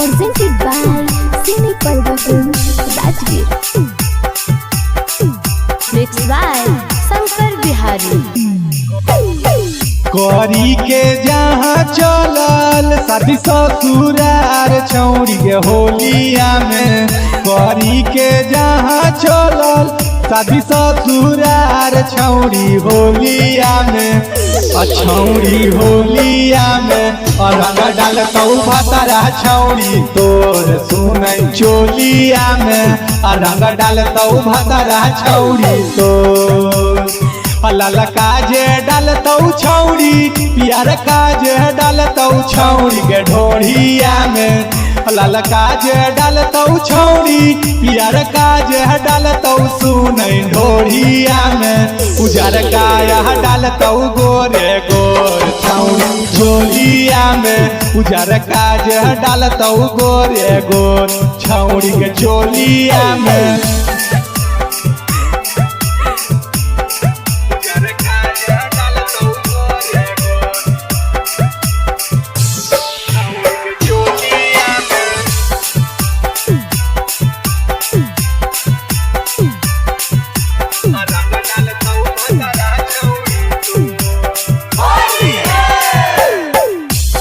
presented by Cine Parda Films, Rajgir. Mixed by Shankar Bihari. करी के जहाँ चलल शादी ससुरार छौड़ी के होलिया में, करी के जहाँ चलल शादी ससुरार छौड़ी होलिया में, छौड़ी होलिया में रंग डाल तो भतरा छौड़ी तोर सुनै चोलिया में, रंग डाल तो भतरा छौड़ी तोर लाल काजे डालतौ छौड़ी पियर काजे डालतौ छौड़ी के ढोढ़िया में, लाल काजे डालतौ छौड़ी पियर काजे डालतौ सुनै ढोढ़िया में, उजर काया डालतौ गोरे गोर छौड़ी झोलिया में, उजर काजे डालतौ गोरे गोर छौड़ी के चोलिया में।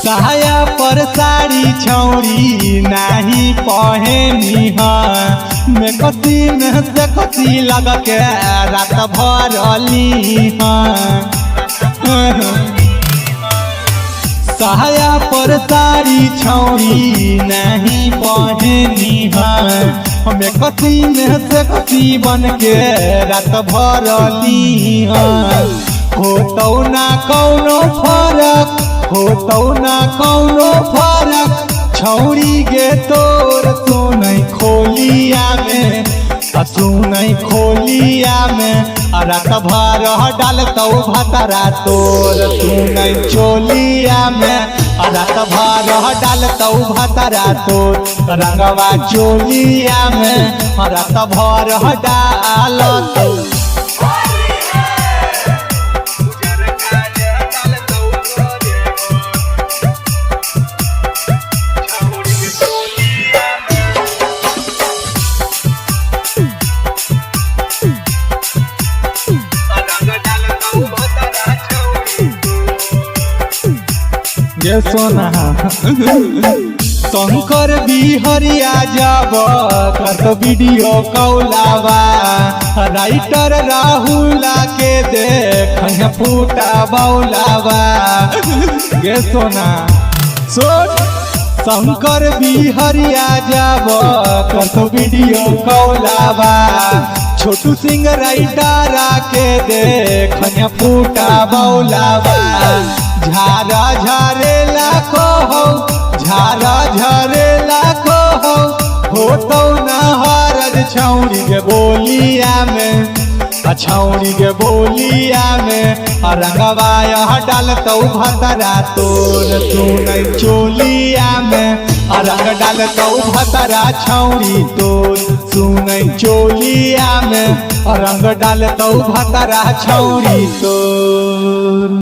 साया पर साड़ी छौड़ी नाही पहनी में कसी में से कसी लग के रात भर अली साया पर साड़ी छौड़ी नहीं पहनी में कसी में से कसी बन के रात भर अली होतौ ना कौनो फरक, होतौ ना कौनो फरक छौड़ी गे तोर सुनै खोलिया में, सुनै खोलिया में रात भर डालतौ भतरा तोर सुनै चोलिया में, रात भर डालतौ भतरा तोर रंगवा चोलिया में, रात भर डालतौ। ये सोना शंकर बिहरिया जब कत वीडियो कौलावा, राइटर राहुला के देख फूटा बौलावा। ये सोना शंकर बिहरिया जब कत वीडियो कौलावा, छोटू सिंह राइटर के देख फूटा बौलावा। झारा झरेला को हो, झारा झरेला को होतौ ना हरज छौड़ी के बोलिया में, छौड़ी के बोलिया में रंगवा डालतौ भतरा तोर सुनै चोलिया में, रंग डालतौ भतरा छौड़ी तोर सुनै चोलिया में, रंग डालतौ भतरा छौड़ी तोर।